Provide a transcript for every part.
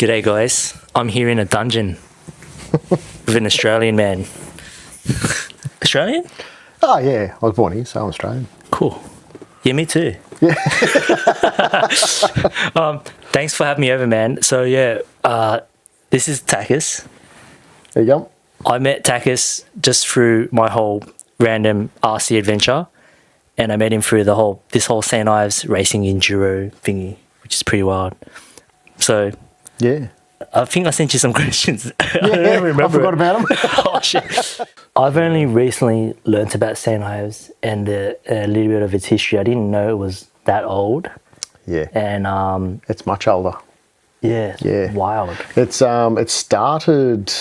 G'day guys, I'm here in a dungeon with an Australian man. Australian? Oh yeah, I was born here, so I'm Australian. Cool. Yeah, me too. Yeah. Thanks for having me over, man. So yeah, this is Takis. There you go. I met Takis just through my whole random RC adventure, and I met him through this whole St Ives racing enduro thingy, which is pretty wild. So Yeah. I think I sent you some questions. I don't Yeah, even remember. I forgot about them. Oh shit! I've only recently learnt about St Ives and a little bit of its history. I didn't know it was that old. Yeah. And It's much older. yeah, Yeah. wild. It's it started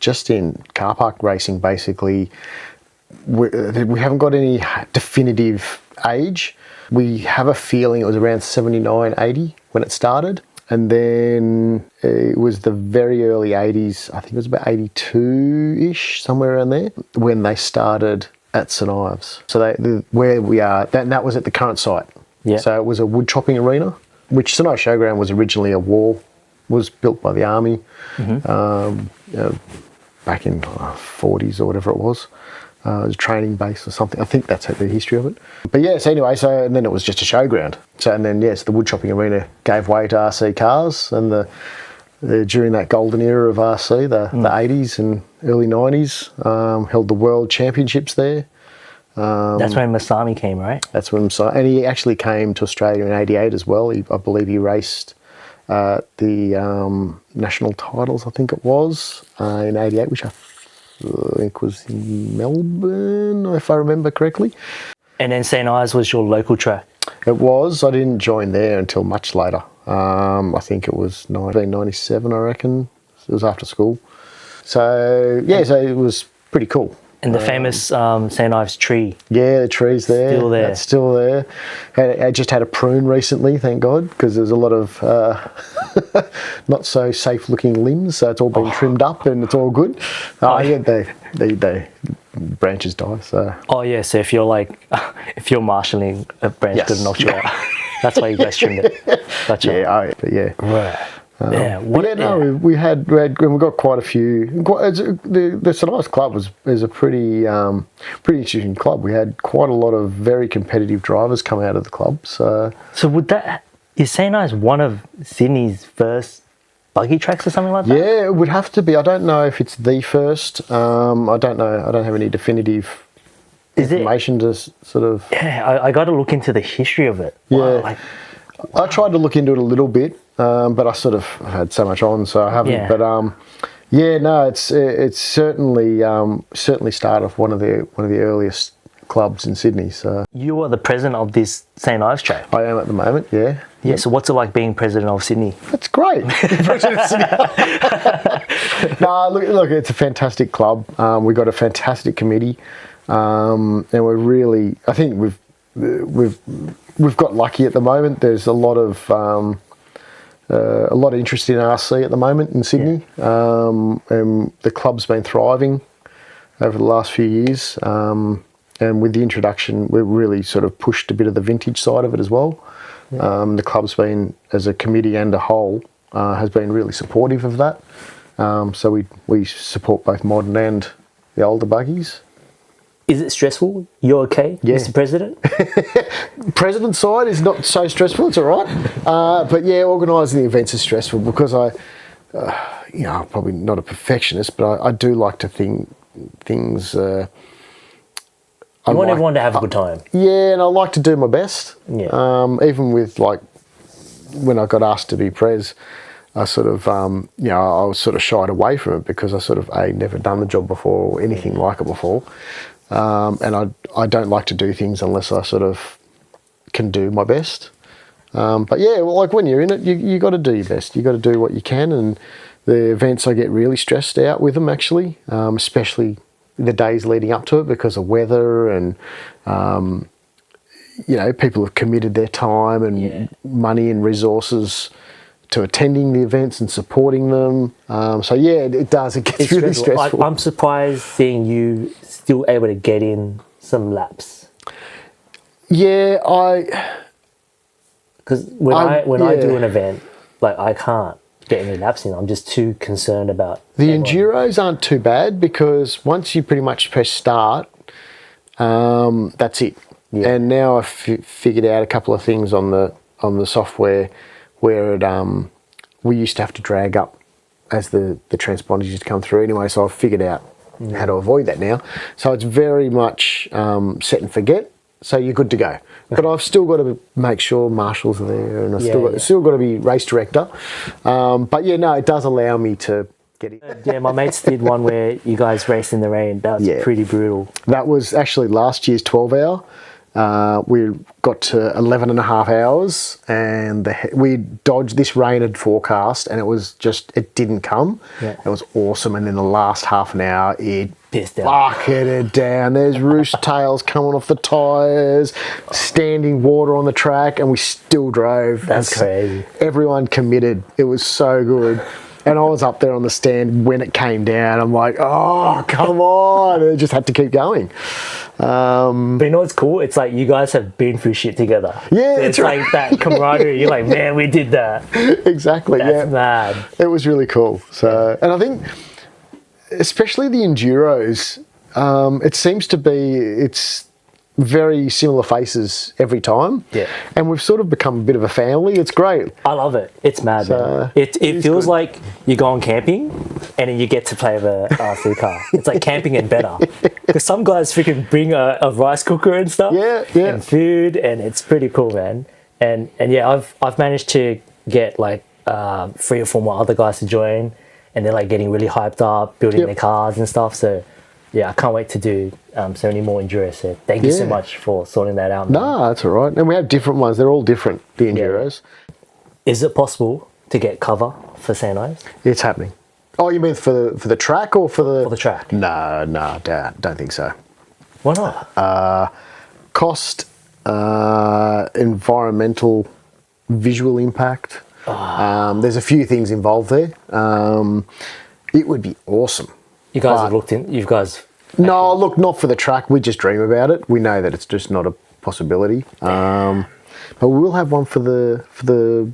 just in car park racing. Basically, we haven't got any definitive age. We have a feeling it was around 79, 80 when it started. And then it was the very early 80s, I think it was about 82-ish, somewhere around there, when they started at St Ives. So where we are, that was at the current site. Yeah. So it was a wood chopping arena, which St Ives Showground was originally a wall, was built by the army back in 40s or whatever it was. It was a training base or something. I think that's the history of it. But yes, anyway, and then it was just a showground. And then the wood chopping arena gave way to RC cars, and during that golden era of RC, the 80s and early 90s, held the world championships there. That's when Masami came, right? That's when and he actually came to Australia in '88 as well. I believe he raced the national titles, I think it was, in '88, which I think was in Melbourne, if I remember correctly. And then St Ives was your local track. It was. I didn't join there until much later. I think it was 1997, I reckon. It was after school. So, yeah, so it was pretty cool. And the famous St Ives tree. Yeah, the tree's there. Still there. It's still there. I just had a prune recently, thank God, because there's a lot of not so safe looking limbs, so it's all been trimmed up and it's all good. Yeah, the branches die. So. Oh yeah, so if you're marshalling a branch could knock you out. That's why you guys trimmed it. Gotcha. Yeah, but yeah. Right. We got quite a few. The St Ives Club is a pretty interesting club. We had quite a lot of very competitive drivers come out of the club. So is St Ives one of Sydney's first buggy tracks or something like that? Yeah, it would have to be. I don't know if it's the first. I don't know. I don't have any definitive information to sort of. Yeah, I got to look into the history of it. Yeah, wow, I tried to look into it a little bit. But I sort of had so much on, so I haven't. Yeah. But it's certainly started off one of the earliest clubs in Sydney. So you are the president of this St Ives track. I am at the moment. Yeah. Yeah. So what's it like being president of Sydney? That's great. President of Sydney. No, look, it's a fantastic club. We've got a fantastic committee, and we're really. I think we've got lucky at the moment. There's a lot of interest in RC at the moment in Sydney. Yeah. And the club's been thriving over the last few years. And with the introduction, we've really sort of pushed a bit of the vintage side of it as well. Yeah. The club's been, as a committee and a whole, has been really supportive of that. So we support both modern and the older buggies. Is it stressful? You're okay, yeah. Mr. President? President's side is not so stressful, it's all right. But yeah, organising the events is stressful because I'm probably not a perfectionist, but I do like to think things... you want everyone to have a good time. Yeah, and I like to do my best. Yeah. Even with, when I got asked to be pres, I sort of, I was sort of shied away from it because I sort of, never done the job before or anything like it before. And I don't like to do things unless I sort of can do my best. But yeah, when you're in it, you got to do your best. You got to do what you can. And the events, I get really stressed out with them actually, especially the days leading up to it because of weather and people have committed their time and money and resources to attending the events and supporting them. So yeah, it does. It gets really stressful. I'm surprised seeing you still able to get in some laps. Yeah, because when I do an event, like I can't get any laps in. I'm just too concerned about The everyone. Enduros aren't too bad because once you pretty much press start, that's it. Yeah. And now I've figured out a couple of things on the software where we used to have to drag up as the transponders used to come through anyway. So I've figured out how to avoid that now. So it's very much set and forget. So you're good to go. But I've still got to make sure marshals are there, and I've still got to be race director. But yeah, no, it does allow me to get it. Yeah, my mates did one where you guys raced in the rain. That was pretty brutal. That was actually last year's 12-hour. We got to 11 and a half hours, and we dodged this rain had forecast, and it didn't come. Yeah. It was awesome. And in the last half an hour, it Pissed out. bucketed down. There's roost tails coming off the tyres, standing water on the track, and we still drove. That's crazy. Everyone committed. It was so good. And I was up there on the stand when it came down. I'm like, oh, come on. And I just had to keep going. But you know what's cool? It's like you guys have been through shit together. Yeah, so it's it's like that camaraderie. You're like, man, we did that. Exactly. That's mad. It was really cool. So, and I think, especially the Enduros, it seems to be it's very similar faces every time. Yeah. And we've sort of become a bit of a family. It's great. I love it. It's mad, man. It feels good. like you're going camping and then you get to play with a RC car. It's like camping and better. Because some guys freaking bring a rice cooker and stuff. Yeah. And food, and it's pretty cool, man. And yeah, I've managed to get like 3 or 4 more other guys to join, and they're like getting really hyped up, building their cars and stuff. So yeah, I can't wait to do so many more Enduros. So thank you so much for sorting that out, man. No, that's all right. And we have different ones. They're all different, the Enduros. Is it possible to get cover for St Ives? It's happening. Oh, you mean for the track or for the... For the track? No, don't think so. Why not? Cost, environmental, visual impact. There's a few things involved there. It would be awesome. You guys have looked in. You guys. No, look, not for the track. We just dream about it. We know that it's just not a possibility. But we will have one for the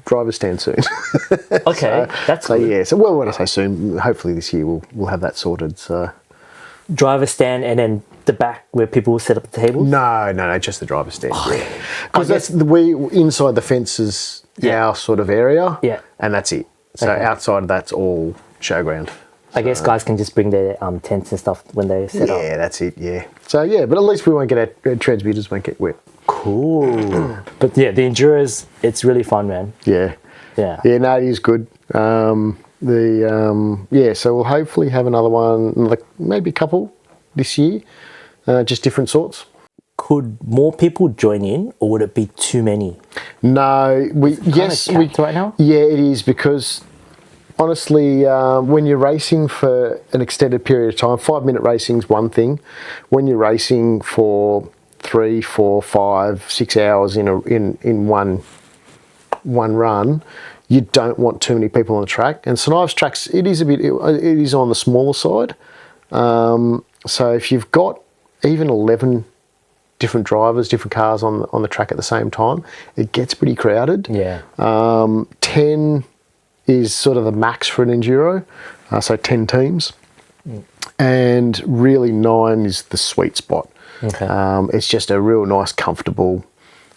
driver's stand soon. Okay, that's so good. yeah. So well, when I say soon, hopefully this year we'll have that sorted. So Driver's stand, and then the back where people will set up the tables. no, just the driver's stand. Because that's we inside the fence is our sort of area. Yeah. And that's it. So outside of that's all showground. I guess guys can just bring their tents and stuff when they set up. Yeah, that's it. Yeah. So yeah, but at least we won't get our transmitters won't get wet. Cool. But yeah, the Enduros, it's really fun, man. Yeah. Yeah. Yeah, no, it is good. So we'll hopefully have another one, like maybe a couple this year, just different sorts. Could more people join in, or would it be too many? No, we capped right now? Yeah, it is, because honestly, when you're racing for an extended period of time, 5-minute racing's one thing. When you're racing for 3, 4, 5, 6 hours in one run, you don't want too many people on the track. And St Ives tracks, it is on the smaller side. So if you've got even 11 different drivers, different cars on the track at the same time, it gets pretty crowded. Yeah. 10 is sort of the max for an enduro, so 10 teams. And really 9 is the sweet spot. Okay. It's just a real nice, comfortable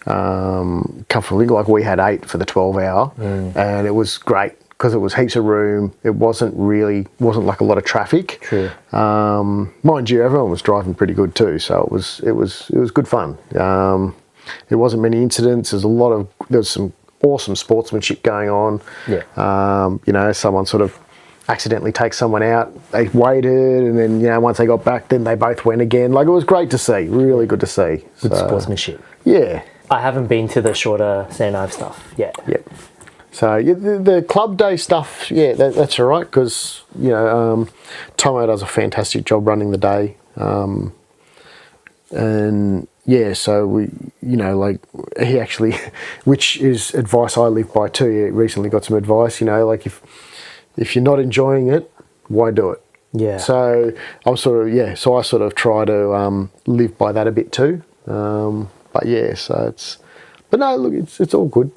thing. Like we had 8 for the 12-hour, and it was great because it was heaps of room. It wasn't like a lot of traffic. True. Mind you, everyone was driving pretty good too, so it was good fun. There wasn't many incidents. There was some awesome sportsmanship going on. Yeah. Someone sort of accidentally takes someone out. They waited, and then once they got back, then they both went again. Like, it was great to see. Really good to see. Good sportsmanship. Yeah. I haven't been to the shorter St Ives stuff yet. Yep. So the club day stuff, that's all right, because Tomo does a fantastic job running the day, and so we, he actually, which is advice I live by too. He recently got some advice, like if you're not enjoying it, why do it? Yeah. So I'm sort of so I sort of try to live by that a bit too. But no, look, it's all good,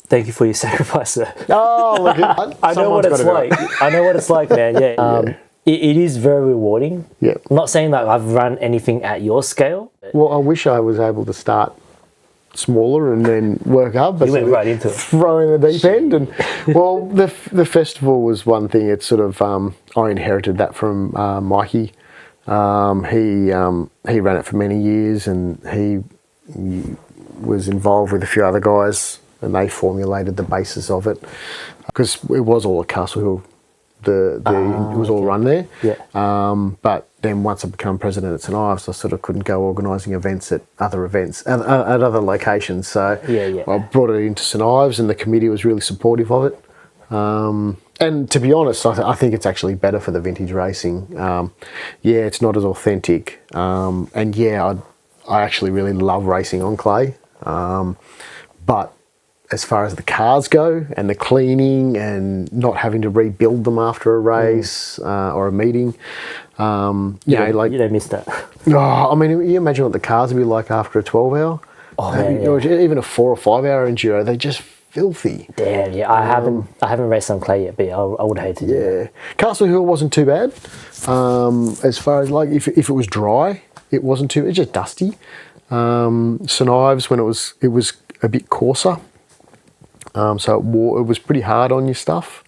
Thank you for your sacrifice, sir. Oh, look, I know what someone's it's gotta do it. like. I know what it's like, man. Yeah. It is very rewarding. Yeah. I'm not saying that I've run anything at your scale. Well, I wish I was able to start smaller and then work up. But You went right into it. throw in the deep end. And well, the festival was one thing. It's sort of I inherited that from Mikey. He ran it for many years, and he was involved with a few other guys, and they formulated the basis of it because it was all at Castle Hill. It was all run there. Yeah. But then once I became president at St Ives, I sort of couldn't go organising events at other locations. So I brought it into St Ives, and the committee was really supportive of it. And to be honest, I think it's actually better for the vintage racing. It's not as authentic. And I actually really love racing on clay. But as far as the cars go and the cleaning and not having to rebuild them after a race or a meeting, you don't miss that. Oh, I mean, you imagine what the cars would be like after a 12-hour. Or even a 4 or 5 hour enduro. They're just filthy. Damn, yeah. I haven't raced on clay yet, but I would hate to do that. Castle Hill wasn't too bad. As far as like if it was dry, it wasn't too. It's just dusty. St Ives, when it was a bit coarser. So it was pretty hard on your stuff,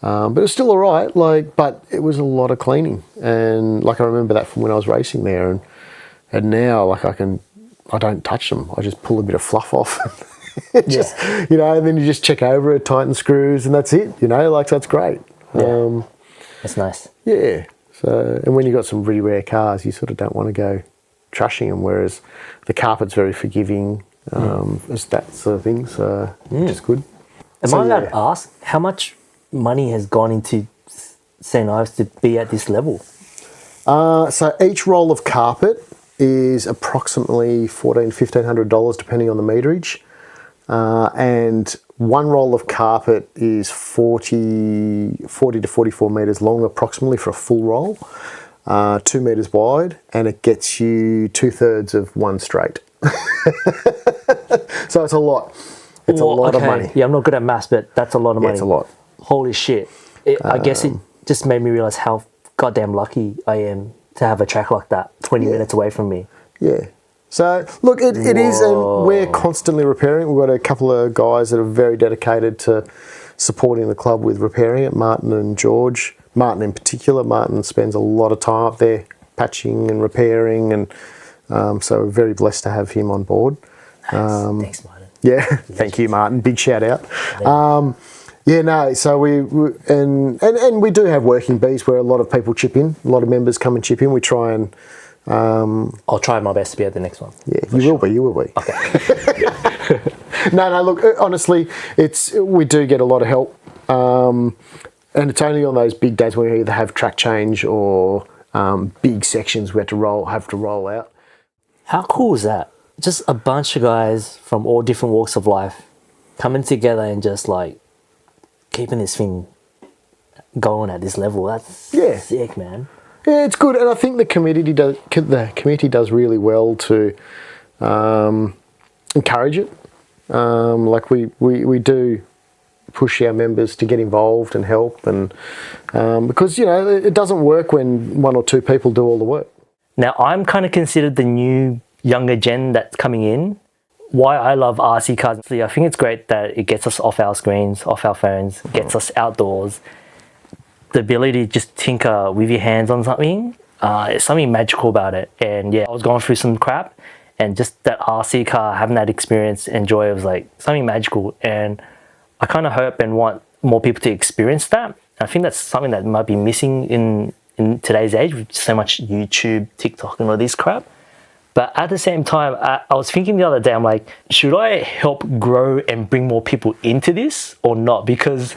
but it was still all right. But it was a lot of cleaning, and I remember that from when I was racing there, and now I don't touch them. I just pull a bit of fluff off, and then you just check over it, tighten screws, and that's it. So that's great. Yeah. That's nice. Yeah. So, and when you've got some really rare cars, you sort of don't want to go trashing them, whereas the carpet's very forgiving. It's that sort of thing, so which is good. Am I allowed to ask how much money has gone into St Ives to be at this level? So each roll of carpet is approximately $1,400-$1,500 depending on the meterage, and one roll of carpet is 40 to 44 metres long approximately for a full roll, 2 metres wide, and it gets you 2/3 of one straight. So it's a lot. It's a lot of money. Yeah, I'm not good at maths, but that's a lot of money. It's a lot. Holy shit. I guess it just made me realise how goddamn lucky I am to have a track like that 20 minutes away from me. Yeah. So, look, it is, and we're constantly repairing. We've got a couple of guys that are very dedicated to supporting the club with repairing it, Martin and George. Martin in particular. Martin spends a lot of time up there patching and repairing, and so we're very blessed to have him on board. Nice. Thanks, Martin. Yeah, thank you, Martin. Big shout out. So we do have working bees where a lot of people chip in. A lot of members come and chip in. We try and... I'll try my best to be at the next one. Yeah, you will be. Okay. No, look, honestly, we do get a lot of help. And it's only on those big days when we either have track change or big sections we have to roll out. How cool is that? Just a bunch of guys from all different walks of life coming together and just keeping this thing going at this level. That's sick, man. Yeah, it's good, and I think the committee does really well to encourage it. We do push our members to get involved and help, and because it doesn't work when one or two people do all the work. Now I'm kind of considered the new younger gen that's coming in. Why I love RC cars, I think it's great that it gets us off our screens, off our phones, gets us outdoors. The ability to just tinker with your hands on something, there's something magical about it. And I was going through some crap, and just that RC car, having that experience and joy was something magical. And I kind of hope and want more people to experience that. I think that's something that might be missing in today's age with so much YouTube, TikTok and all this crap. But at the same time, I was thinking the other day, I'm like, should I help grow and bring more people into this or not? Because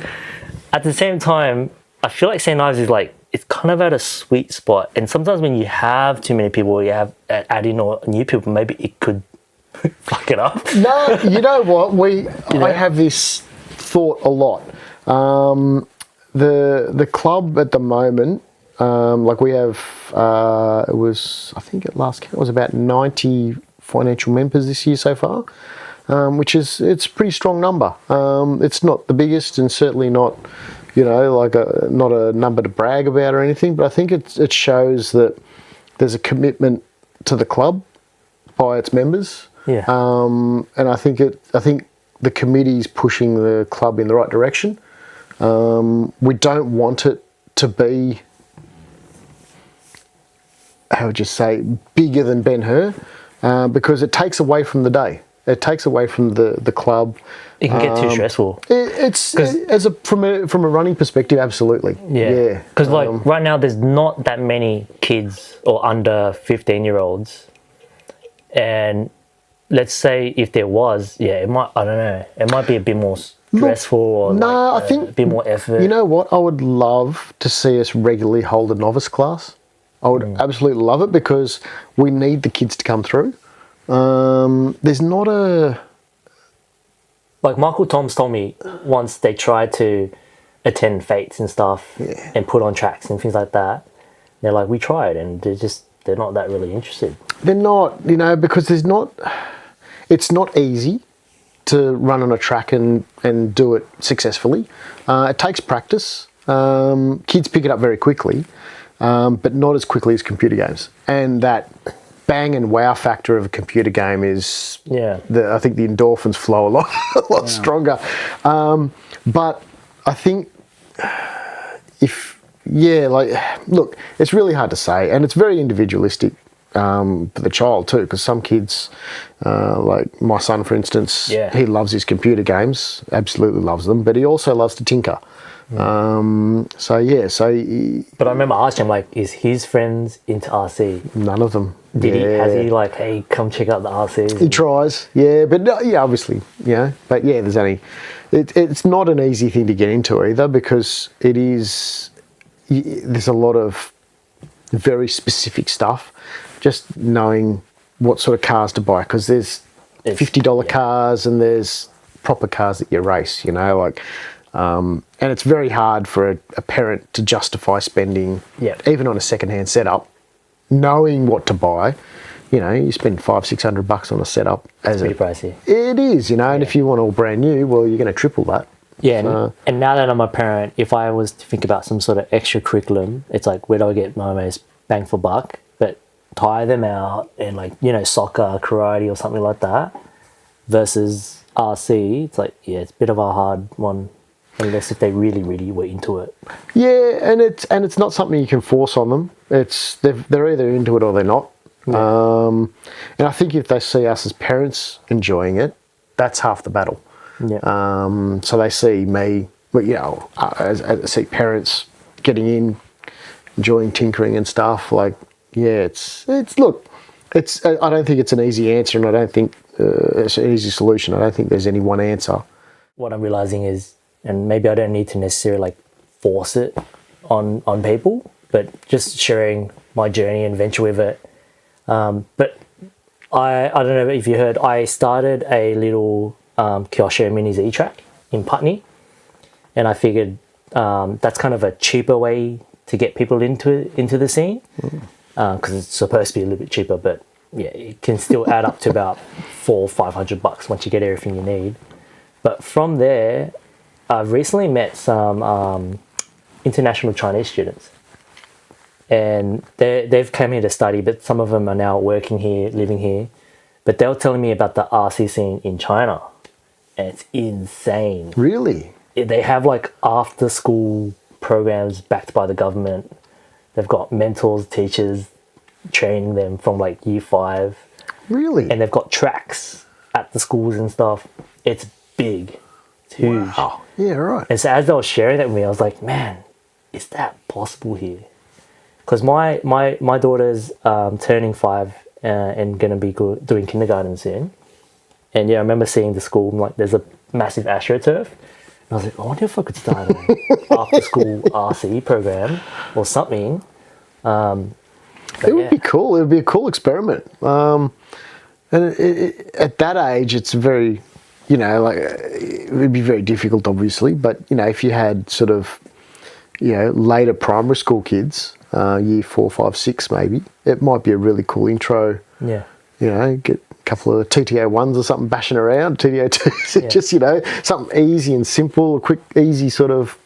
at the same time, I feel like St Ives is it's kind of at a sweet spot. And sometimes when you have too many people, you have add in or new people, maybe it could fuck it up. No, you know what? I have this thought a lot. The club at the moment, we have, I think at last count it was about 90 financial members this year so far. it's a pretty strong number. It's not the biggest and certainly not, not a number to brag about or anything, but I think it shows that there's a commitment to the club by its members. Yeah. And I think the committee's pushing the club in the right direction. We don't want it to be, how would you say, bigger than Ben-Hur, because it takes away from the day. It takes away from the club. It can get too stressful. From a running perspective, absolutely. Yeah. Because right now there's not that many kids or under 15-year-olds, and let's say if there was, it might be a bit more stressful or I think a bit more effort. You know what? I would love to see us regularly hold a novice class. I would absolutely love it because we need the kids to come through. There's not a... Like Michael Toms told me once they tried to attend fates and stuff and put on tracks and things like that. They're like, we tried and they're not that really interested. They're not, because it's not easy to run on a track and do it successfully. It takes practice. Kids pick it up very quickly, but not as quickly as computer games. And that bang and wow factor of a computer game is, I think the endorphins flow a lot stronger. But I think look, it's really hard to say, and it's very individualistic for the child too, because some kids, like my son for instance, he loves his computer games, absolutely loves them, but he also loves to tinker. But I remember asking him, like, is his friends into RC? None of them. Has he like, hey, come check out the RCs? He tries, obviously, but there's only, it's not an easy thing to get into either, because there's a lot of very specific stuff, just knowing what sort of cars to buy, because there's $50 cars and there's proper cars that you race, and it's very hard for a parent to justify spending, even on a second-hand setup, knowing what to buy. You spend $500-600 on a setup. Pretty pricey. It is, and if you want all brand new, well, you're going to triple that. Yeah, and now that I'm a parent, if I was to think about some sort of extra curriculum, it's like, where do I get my most bang for buck? But tire them out and soccer, karate or something like that versus RC, it's like, it's a bit of a hard one. Unless if they really, really were into it. Yeah, and it's not something you can force on them. They're either into it or they're not. Yeah. And I think if they see us as parents enjoying it, that's half the battle. Yeah. So they see me, I see parents getting in, enjoying tinkering and stuff. Like, it's. I don't think it's an easy answer, and I don't think it's an easy solution. I don't think there's any one answer. What I'm realizing is, and maybe I don't need to necessarily force it on people, but just sharing my journey and venture with it. But I don't know if you heard, I started a little Kyosho Mini Z track in Putney, and I figured that's kind of a cheaper way to get people into the scene, because it's supposed to be a little bit cheaper, but it can still add up to about $400-500 once you get everything you need. But from there, I've recently met some international Chinese students, and they've come here to study, but some of them are now working here, living here. But they were telling me about the RC scene in China, and it's insane. Really? They have like after school programs backed by the government. They've got mentors, teachers training them from like year 5. Really? And they've got tracks at the schools and stuff. It's big. It's huge. Wow. Yeah, right. And so as they were sharing that with me, I was like, man, is that possible here? Because my daughter's turning 5 and going to be doing kindergarten soon. And I remember seeing the school, like, there's a massive AstroTurf. And I was like, I wonder if I could start an after-school RC program or something. It would be cool. It would be a cool experiment. And at that age, it's very... it would be very difficult, obviously, but, if you had sort of, later primary school kids, year 4, 5, 6 maybe, it might be a really cool intro you know, get a couple of TTO1s or something bashing around, TTO2s, just, you know, something easy and simple, a quick, easy sort of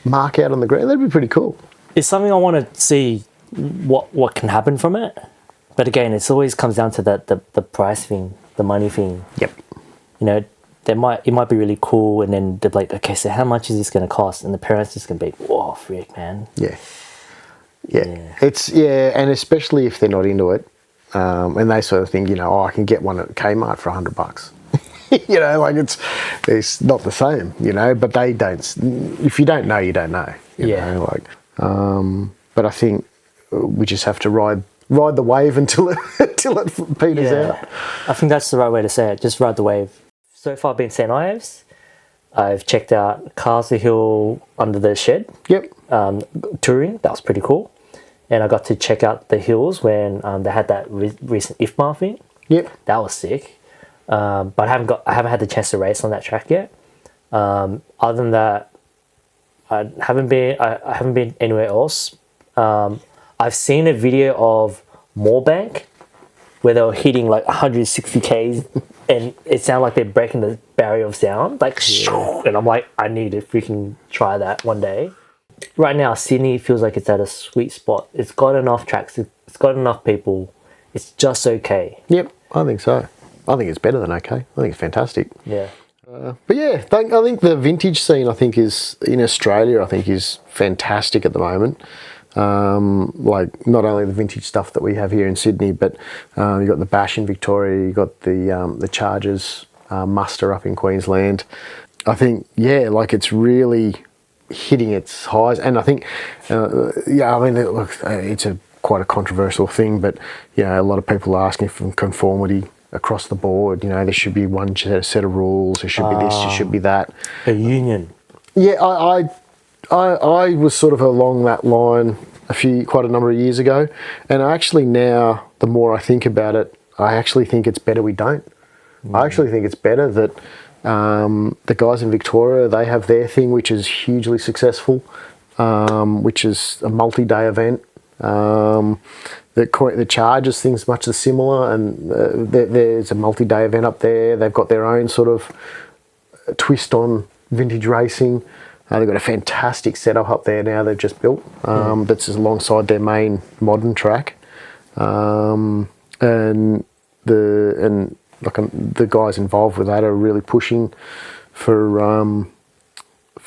mark out on the ground. That'd be pretty cool. It's something I want to see what can happen from it. But again, it always comes down to the price thing, the money thing. Yep. You know, it might be really cool, and then they're like, okay, so how much is this going to cost? And the parents just going to be, whoa, freak, man. Yeah. It's, and especially if they're not into it, and they sort of think, you know, oh, I can get one at Kmart for $100. You know, like it's not the same, you know, but they don't, if you don't know, you don't know, you know, like, but I think we just have to ride the wave until it peters out. I think that's the right way to say it. Just ride the wave. So far, I've been St Ives. I've checked out Castle Hill under the shed. Yep. Touring. That was pretty cool. And I got to check out the hills when they had that recent IFMA thing. Yep. That was sick. But I haven't had the chance to race on that track yet. Other than that, I haven't been anywhere else. I've seen a video of Moorbank where they were hitting like 160 k's, and it sounded like they're breaking the barrier of sound, like, and I'm like, I need to freaking try that one day. Right now, Sydney feels like it's at a sweet spot. It's got enough tracks. It's got enough people. It's just okay. Yep, I think so. I think it's better than okay. I think it's fantastic. Yeah. But yeah, I think the vintage scene, I think, is in Australia, I think, is fantastic at the moment. Like not only the vintage stuff that we have here in Sydney, but you've got the Bash in Victoria, you've got the Chargers muster up in Queensland. I think, yeah, like it's really hitting its highs. And I think, yeah, I mean, look, it's quite a controversial thing, but, you know, a lot of people are asking for conformity across the board. You know, there should be one set of rules, there should be this, there should be that. A union. Yeah, I was sort of along that line quite a number of years ago, and I actually now, the more I think about it, I actually think it's better we don't. I actually think it's better that the guys in Victoria, they have their thing, which is hugely successful, which is a multi-day event. The Chargers thing's much similar, and there's a multi-day event up there. They've got their own sort of twist on vintage racing. They've got a fantastic setup up there now they've just built, that's alongside their main modern track. And the guys involved with that are really pushing for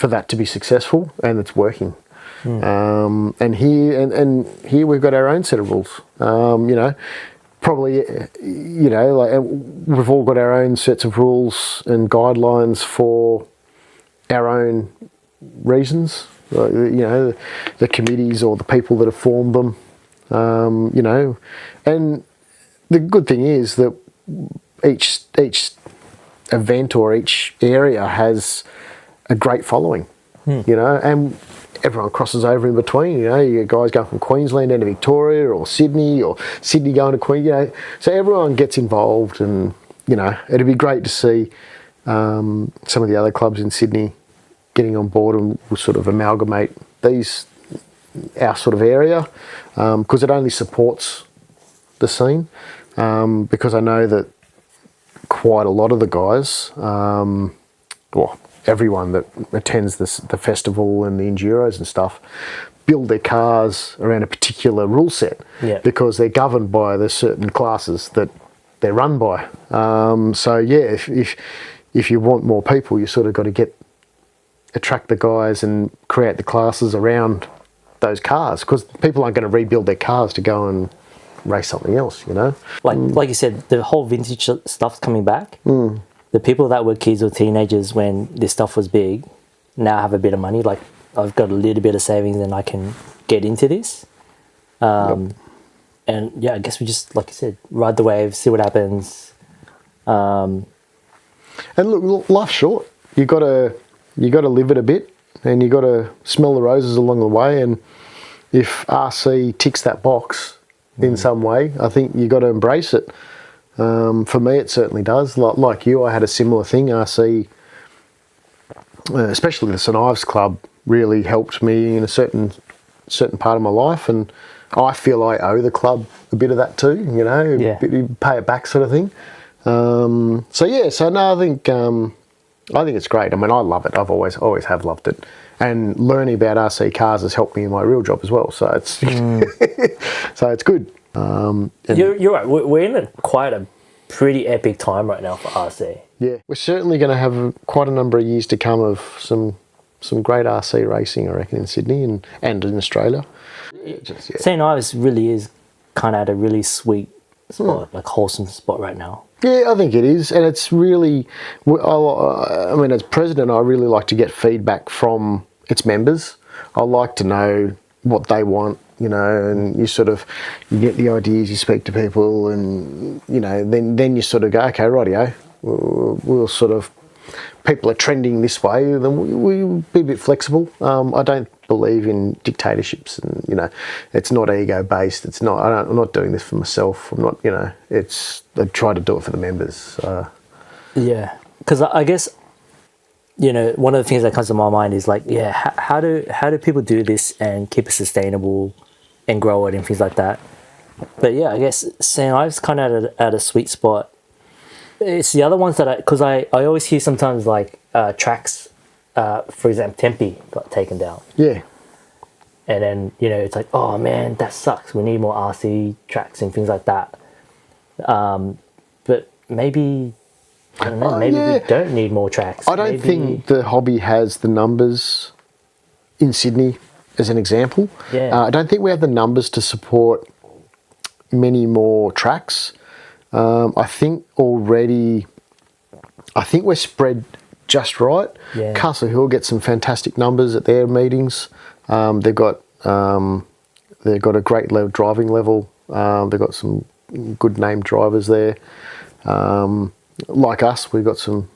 that to be successful, and it's working. And here we've got our own set of rules. You know, probably, you know, like we've all got our own sets of rules and guidelines for our own reasons. You know, the committees or the people that have formed them. You know, and the good thing is that each event or each area has a great following. You know, and everyone crosses over in between. You know, you get guys going from Queensland into Victoria, or Sydney going to Queen. You know, so everyone gets involved, and you know, it'd be great to see some of the other clubs in Sydney getting on board, and we'll sort of amalgamate our sort of area, because it only supports the scene. Because I know that quite a lot of the guys, well, everyone that attends the festival and the Enduros and stuff, build their cars around a particular rule set, because they're governed by the certain classes that they're run by. So yeah, if you want more people, you sort of got to attract the guys and create the classes around those cars, because people aren't going to rebuild their cars to go and race something else, you know. Like you said, the whole vintage stuff's coming back. The people that were kids or teenagers when this stuff was big now have a bit of money. Like, I've got a little bit of savings and I can get into this. And yeah, I guess we just, like you said, ride the wave, see what happens. And look, life's short. You got to live it a bit, and you got to smell the roses along the way. And if RC ticks that box in some way, I think you got to embrace it. For me, it certainly does. Like you, I had a similar thing. RC, especially the St Ives Club, really helped me in a certain part of my life, and I feel I owe the club a bit of that too, you know, Yeah. pay it back sort of thing. So no, I think it's great. I mean, I love it. I've always have loved it. And learning about RC cars has helped me in my real job as well. So it's so it's good. You're right. We're in quite a pretty epic time right now for RC. Yeah, we're certainly going to have quite a number of years to come of some great RC racing, I reckon, in Sydney and in Australia. St Ives really is kind of at a really sweet spot, like wholesome spot right now. Yeah, I think it is, and it's really. I mean, as president, I really like to get feedback from its members. I like to know what they want, you know, and you get the ideas, you speak to people, and you know, then you sort of go, okay, rightio, we'll sort of. People are trending this way, then we'll be a bit flexible. I don't believe in dictatorships, and you know, it's not ego based. It's not. I'm not doing this for myself. I'm not. You know, I try to do it for the members. Yeah, because I guess, you know, one of the things that comes to my mind is like, yeah, how do people do this and keep it sustainable and grow it and things like that. But yeah, I guess St Ives kind of at a sweet spot. It's the other ones that because I always hear sometimes like tracks, for example, Tempe got taken down. Yeah. And then, you know, it's like, oh man, that sucks. We need more RC tracks and things like that. But maybe, I don't know, maybe we don't need more tracks. I don't think the hobby has the numbers in Sydney, as an example. Yeah. I don't think we have the numbers to support many more tracks. I think we're spread just right. Yeah. Castle Hill gets some fantastic numbers at their meetings. They've got a great driving level. They've got some good named drivers there. Like us, we've got some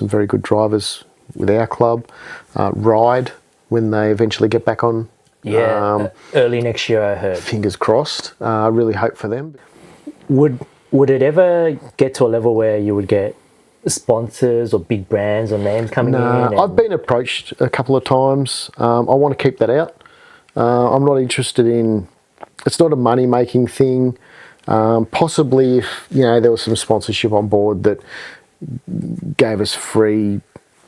very good drivers with our club. Ride when they eventually get back on. Yeah, early next year, I heard. Fingers crossed. I really hope for them. Would it ever get to a level where you would get sponsors or big brands or names coming in? I've been approached a couple of times. I want to keep that out. I'm not interested in. It's not a money making thing. Possibly if there was some sponsorship on board that gave us free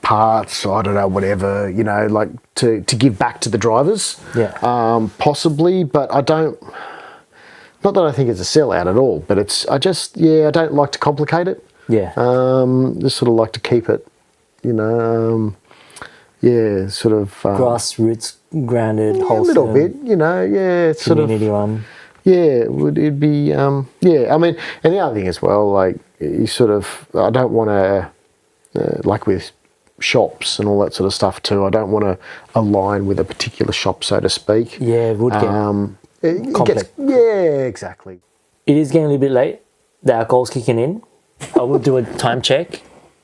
parts, I don't know, whatever, like to give back to the drivers. Yeah. Possibly, but I don't. Not that I think it's a sellout at all, but I don't like to complicate it. Yeah. Just sort of like to keep it, sort of grassroots, grounded, a wholesome. little bit, it's sort of community run. Yeah, it'd be I mean, and the other thing as well, like you sort of, I don't want to like with shops and all that sort of stuff too. I don't want to align with a particular shop, so to speak. Yeah, it would get complex. Exactly. It is getting a little bit late. The alcohol's kicking in. I will do a time check.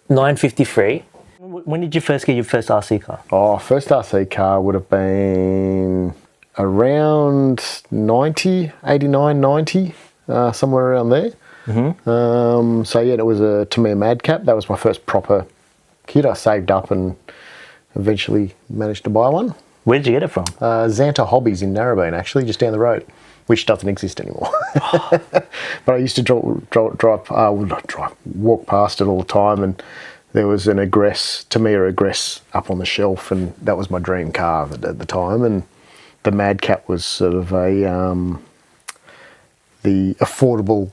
9:53. When did you first get your first RC car? Oh, first RC car would have been around 89, 90, somewhere around there. Mm-hmm. So yeah, it was a Tamiya Madcap. That was my first proper kit. I saved up and eventually managed to buy one. Where did you get it from? Xanta Hobbies in Narrabeen, actually, just down the road, which doesn't exist anymore. But I used to walk past it all the time, and there was an Tamiya Egress up on the shelf, and that was my dream car at the time. And the Madcap was sort of the affordable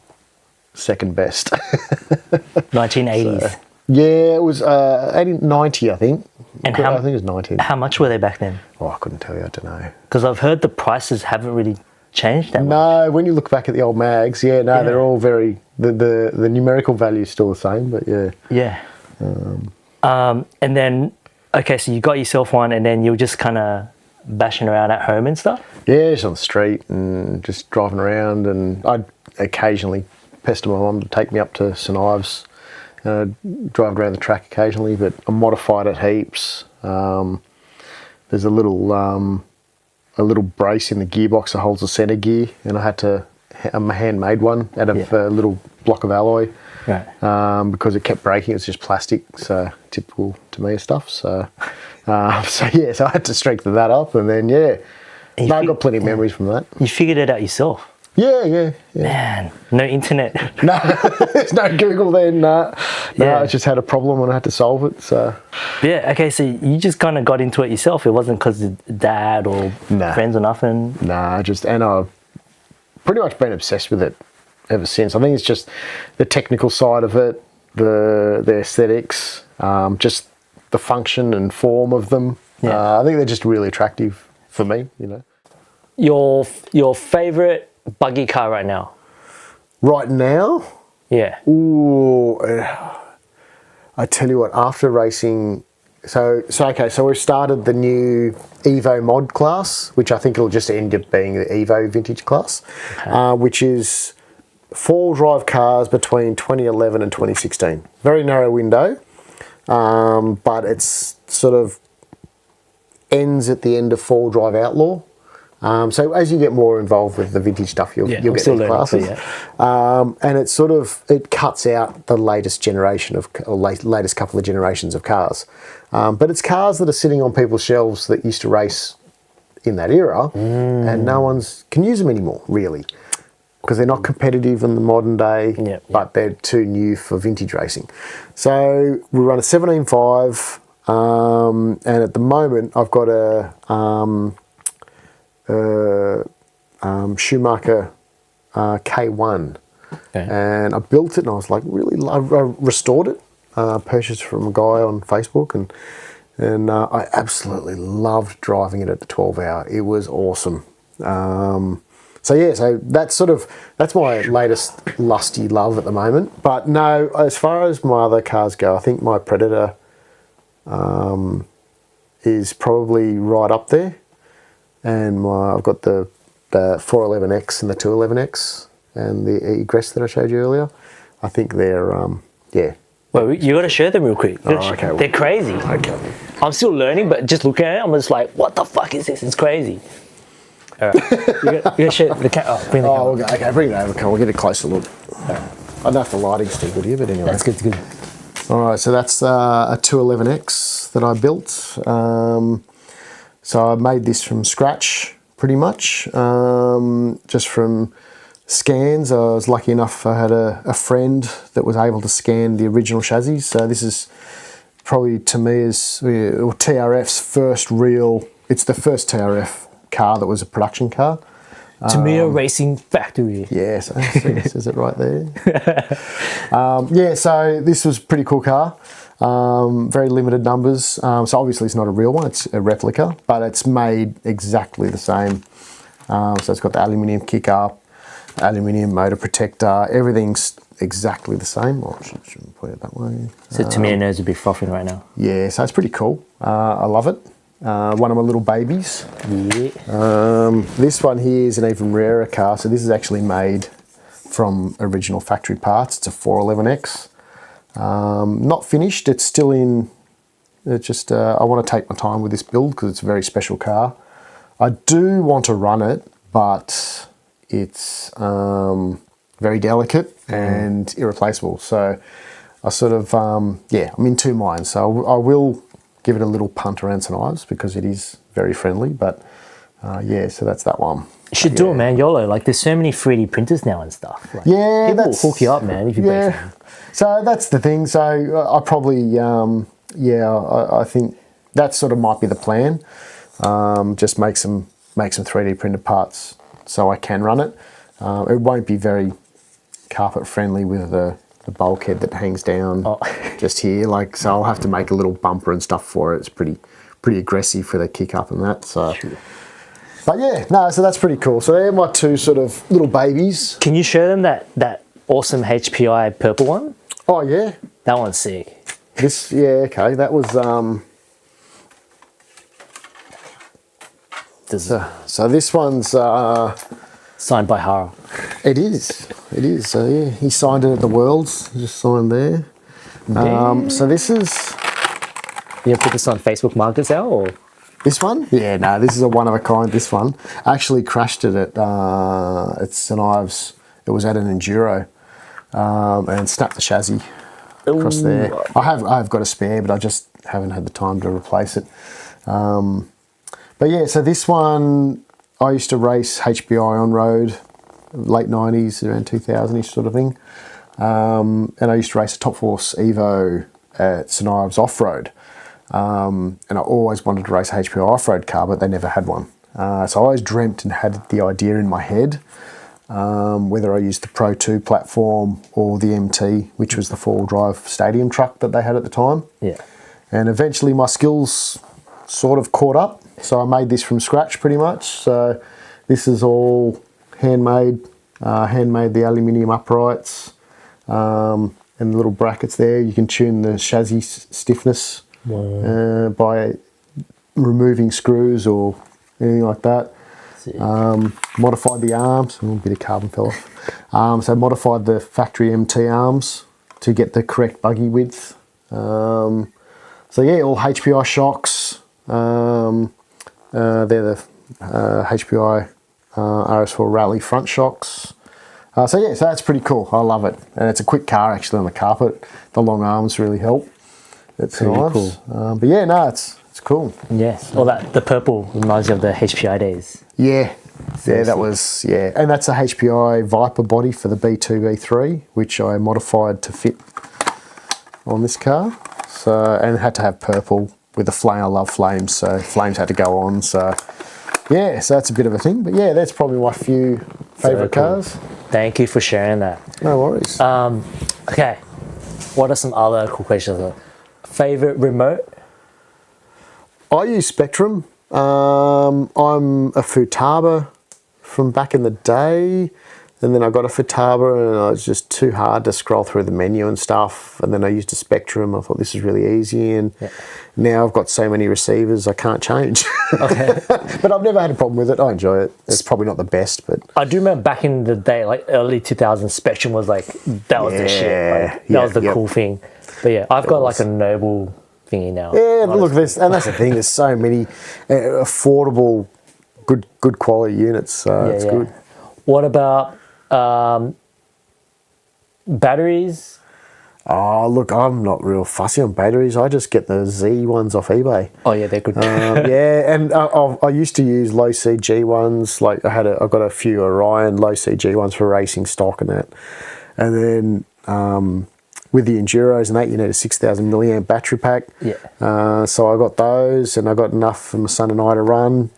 second best. 1980s. So, yeah, it was 90, I think. And I think it was 19. How much were they back then? Oh, I couldn't tell you. I don't know. Because I've heard the prices haven't really changed that much. No, when you look back at the old mags, they're all very. The numerical value is still the same, but yeah. Yeah. And then, okay, so you got yourself one, and then you were just kind of bashing around at home and stuff? Yeah, just on the street and just driving around, and I'd occasionally pester my mum to take me up to St Ives. Drive around the track occasionally, but I modified it heaps. There's a little brace in the gearbox that holds the centre gear, and I had to a handmade one out of a little block of alloy, right? Because it kept breaking. It's just plastic, so typical Tamiya stuff. So I had to strengthen that up, and then And No, I've got plenty of memories from that. You figured it out yourself. Yeah. Man, no internet. No, there's no Google then. No, Yeah. I just had a problem and I had to solve it. So Yeah, okay, so you just kind of got into it yourself. It wasn't because of dad or friends or nothing. nah, and I've pretty much been obsessed with it ever since. I think it's just the technical side of it, the aesthetics, just the function and form of them. Yeah. I think they're just really attractive for me, you know. Your favorite buggy car right now? Right now, Yeah. ooh, I tell you what, after racing, so we've started the new Evo mod class, which I think it'll just end up being the Evo vintage class, which is four-wheel drive cars between 2011 and 2016. Very narrow window, but it's sort of ends at the end of four-wheel drive Outlaw. So as you get more involved with the vintage stuff, you'll get these classes. And it cuts out the latest generation latest couple of generations of cars. But it's cars that are sitting on people's shelves that used to race in that era, and no one's can use them anymore, really, because they're not competitive in the modern day, but they're too new for vintage racing. So we run a 17.5, and at the moment I've got a Schumacher K1, and I built it and I was like I restored it, purchased from a guy on Facebook, and I absolutely loved driving it at the 12-hour. It was awesome. So that's my latest lusty love at the moment. But no, as far as my other cars go, I think my Predator is probably right up there. And I've got the 411X and the 211X and the Egress that I showed you earlier. I think they're, Well, you got to share them real quick. Okay. They're crazy. Okay. I'm still learning, but just looking at it, I'm just like, what the fuck is this? It's crazy. All right. you got to share the camera. Oh, bring the camera. Okay, bring it over. We'll get a closer look. I don't know if the lighting's too good here, but anyway. That's good, good. All right, so that's a 211X that I built. So I made this from scratch, pretty much, just from scans. I was lucky enough I had a friend that was able to scan the original chassis. So this is probably, to me, is TRF's first real, it's the first TRF car that was a production car. Tamiya Racing Factory. Yes, it says it right there. So this was a pretty cool car. Very limited numbers. So obviously it's not a real one, it's a replica, but it's made exactly the same. So it's got the aluminium kick up, aluminium motor protector, everything's exactly the same. I shouldn't put it that way. So Tamiya knows would be frothing right now. Yeah, so it's pretty cool. I love it. One of my little babies. Yeah. This one here is an even rarer car. So this is actually made from original factory parts. It's a 411X. Not finished. It's still in. It's just I want to take my time with this build because it's a very special car. I do want to run it, but it's very delicate and irreplaceable. So I sort of I'm in two minds. So I will give it a little punt around St Ives because it is very friendly. But so that's that one. You should do it, man. YOLO. Like, there's so many 3D printers now and stuff. Like, people will hook you up, man, if you base them. So that's the thing. So I probably, I think that sort of might be the plan. Just make some 3D printed parts so I can run it. It won't be very carpet friendly with the bulkhead that hangs down just here. Like, so I'll have to make a little bumper and stuff for it. It's pretty aggressive for the kick up and that. So. Sure. But so that's pretty cool. So they're my two sort of little babies. Can you show them that awesome HPI purple one? Oh yeah. That one's sick. Okay. That was so this one's signed by Hara. It is. So he signed it at the Worlds. Just signed there. So this is. You gonna put this on Facebook Market Sale or? This one? Yeah, no, this is a one of a kind, this one. I actually crashed it at St Ives. It was at an Enduro and snapped the chassis across there. I've got a spare, but I just haven't had the time to replace it. So this one, I used to race HBI on road, late 90s, around 2000-ish sort of thing. And I used to race a Top Force Evo at St Ives off-road. And I always wanted to race a HPI off-road car, but they never had one. So I always dreamt and had the idea in my head, whether I used the Pro 2 platform or the MT, which was the four-wheel drive stadium truck that they had at the time. Yeah. And eventually my skills sort of caught up. So I made this from scratch pretty much. So this is all handmade, handmade the aluminium uprights, and the little brackets there. You can tune the chassis stiffness by removing screws or anything like that. Modified the arms, a bit of carbon fell off. So modified the factory MT arms to get the correct buggy width. So yeah, all HPI shocks. They're the HPI RS4 Rally front shocks. So yeah, so that's pretty cool. I love it, and it's a quick car actually on the carpet. The long arms really help. It's pretty nice. Cool. But yeah, no, it's cool. Yes. Well, the purple reminds me of the HPI days. Yeah, that was and that's a HPI Viper body for the B2 B3, which I modified to fit on this car. So and it had to have purple with the flame. I love flames, so flames had to go on. So yeah, so that's a bit of a thing. But yeah, that's probably my few favourite cars. Thank you for sharing that. No worries. Okay, what are some other cool questions? Favorite remote? I use Spectrum. I'm a Futaba from back in the day, and then I got a Futaba and it was just too hard to scroll through the menu and stuff, and then I used a Spectrum. I thought this is really easy, and now I've got so many receivers I can't change. Okay. But I've never had a problem with it. I enjoy it. It's probably not the best, but I do remember back in the day, like early 2000s, Spectrum was like, that was the shit. Like, that was the cool thing. But yeah, I've got like a Noble thingy now. Yeah, look, and that's the thing. There's so many affordable, good quality units. So it's good. What about batteries? Oh, look, I'm not real fussy on batteries. I just get the Z ones off eBay. Oh yeah, they're good. Yeah, and I used to use low CG ones. Like I got a few Orion low CG ones for racing stock and that. And then with the Enduros and that, you need a 6,000 milliamp battery pack. Yeah. So I got those, and I got enough for my son and I to run.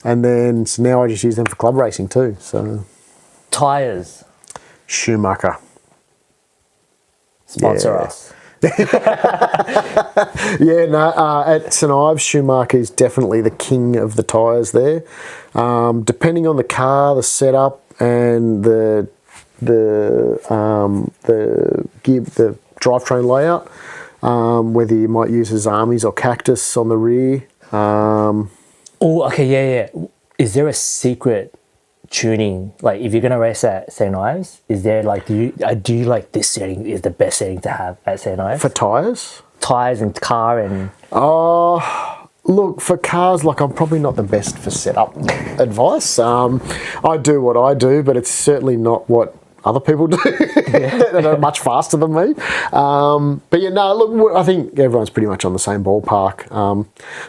And then so now I just use them for club racing too. So Tyres. Schumacher. Sponsor us. Yeah, no, at St Ives, Schumacher is definitely the king of the tyres there. Depending on the car, the setup, and the drivetrain layout, whether you might use his armies or cactus on the rear. Oh, okay, yeah. Is there a secret tuning? Like, if you're gonna race at St Ives, is there like, do you like this setting is the best setting to have at St Ives For tyres? Tyres and car and. Look, for cars, like I'm probably not the best for setup advice. I do what I do, but it's certainly not what other people do that are much faster than me. But yeah, no, look, I think everyone's pretty much on the same ballpark.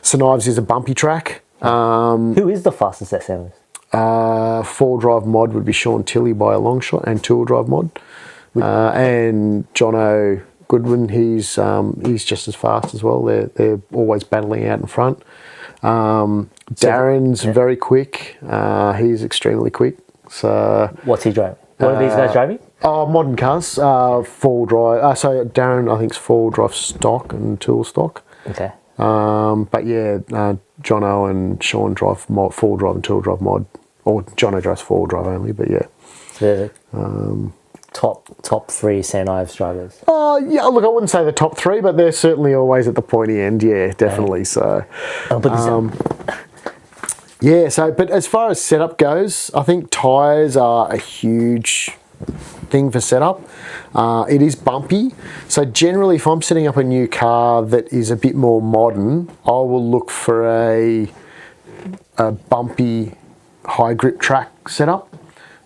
St Ives is a bumpy track. Who is the fastest at St Ives? Four-wheel drive mod would be Sean Tilley by a long shot, and two-wheel drive mod. And Jono Goodwin, he's just as fast as well. They're always battling out in front. Darren's very quick. He's extremely quick. So what's he driving? What are these guys driving? Oh, modern cars. Four-wheel drive. So Darren, I think, is four-wheel drive stock and two-wheel stock. Okay. But yeah, Jono and Sean drive four-wheel drive and two-wheel drive mod. Or Jono drives four-wheel drive only, but yeah. So they're the top three St Ives drivers. Yeah, look, I wouldn't say the top three, but they're certainly always at the pointy end, yeah, definitely. So I'll put this up. yeah, so but as far as setup goes, I think tyres are a huge thing for setup. It is bumpy. So generally, if I'm setting up a new car that is a bit more modern, I will look for a bumpy high grip track setup.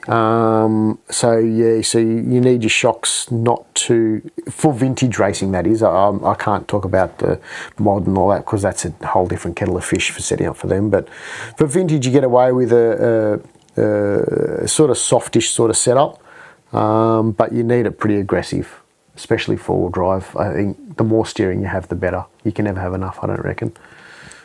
So you need your shocks not to, for vintage racing that is. I can't talk about the mod and all that because that's a whole different kettle of fish for setting up for them. But for vintage, you get away with a sort of softish sort of setup, but you need it pretty aggressive, especially four-wheel drive. I think the more steering you have, the better. You can never have enough, I don't reckon.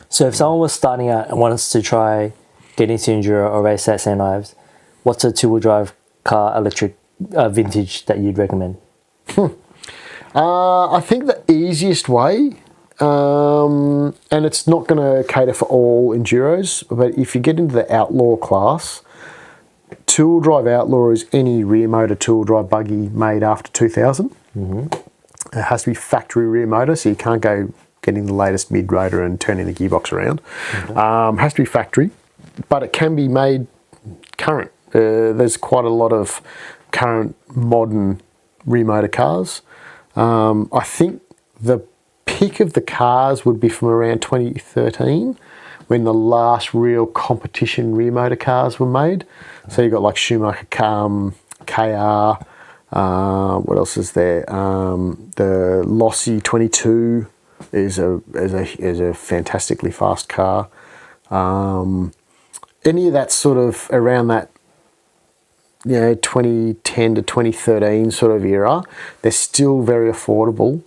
So if someone was starting out and wants to try getting into Enduro or race at St Ives, what's a two-wheel drive car, electric, vintage that you'd recommend? I think the easiest way, and it's not going to cater for all Enduros, but if you get into the outlaw class, two-wheel drive outlaw is any rear motor two-wheel drive buggy made after 2000. Mm-hmm. It has to be factory rear motor, so you can't go getting the latest mid-rotor and turning the gearbox around. Mm-hmm. Has to be factory, but it can be made current. There's quite a lot of current modern rear motor cars. I think the peak of the cars would be from around 2013 when the last real competition rear motor cars were made. So you've got like Schumacher KR, what else is there? The Lossy 22 is a fantastically fast car. Any of that sort of around that 2010 to 2013 sort of era, they're still very affordable,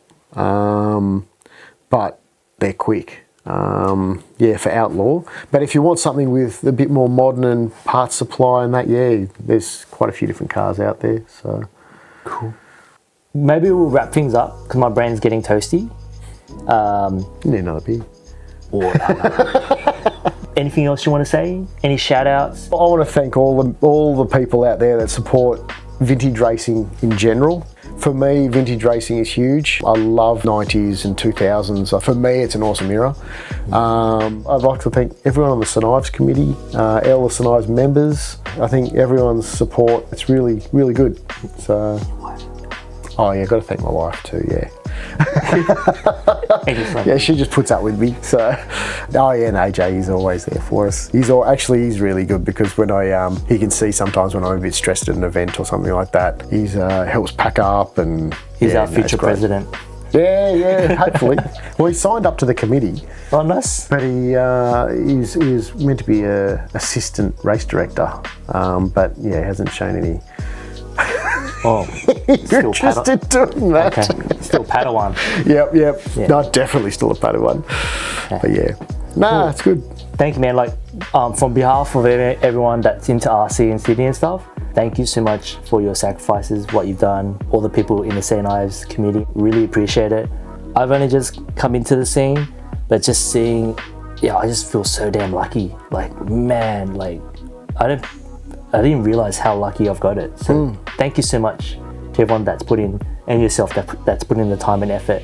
but they're quick. For outlaw. But if you want something with a bit more modern and parts supply and that, there's quite a few different cars out there. So cool. Maybe we'll wrap things up because my brain's getting toasty. You need another beer. Anything else you want to say? Any shout outs? I want to thank all the people out there that support vintage racing in general. For me, vintage racing is huge. I love 90s and 2000s. For me, it's an awesome era. I'd like to thank everyone on the St Ives committee, all the St Ives members. I think everyone's support, it's really, really good. So, got to thank my wife too, Yeah, she just puts up with me. So, and AJ, he's always there for us. He's really good because when he can see sometimes when I'm a bit stressed at an event or something like that. He's helps pack up and he's our future president. Yeah, hopefully. Well, he signed up to the committee. Oh, nice. But he's meant to be a assistant race director, but he hasn't shown any. Oh, You're just in doing that. Okay, still Padawan. Yep. Yeah. No, definitely still a Padawan. Okay. But cool. It's good. Thank you, man. From behalf of everyone that's into RC and Sydney and stuff, thank you so much for your sacrifices, what you've done, all the people in the St Ives community. Really appreciate it. I've only just come into the scene, but just seeing, I just feel so damn lucky. I didn't realize how lucky I've got it. So thank you so much to everyone that's put in, and yourself that's put in the time and effort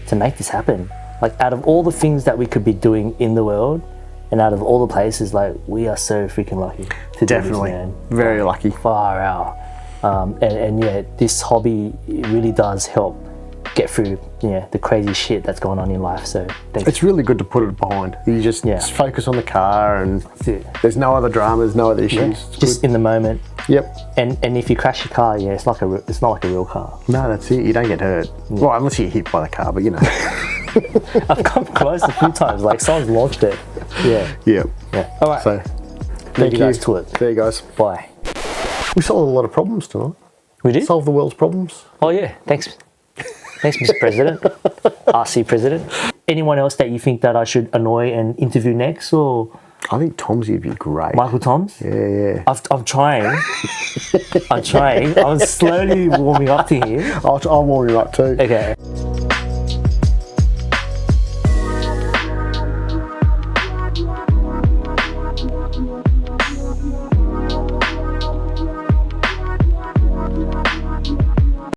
to make this happen. Out of all the things that we could be doing in the world, and out of all the places, we are so freaking lucky to Definitely. do this, man. Very lucky. Far out. This hobby really does help get through the crazy shit that's going on in life. So it's really good to put it behind. You just focus on the car and there's no other dramas, no other issues. Just in the moment. Yep. And if you crash your car, it's not like a real car. No, that's it. You don't get hurt. Well, unless you get hit by the car, but I've come close a few times. Someone's launched it. Yeah. All right. So thank you guys to it. There you guys. Bye. We solved a lot of problems tonight. We did? Solved the world's problems. Oh yeah. Thanks, Mr. President. RC President. Anyone else that you think that I should annoy and interview next, or? I think Tomsy would be great. Michael Toms? Yeah. I'm trying. I'm slowly warming up to him. I'll warm you up too. Okay.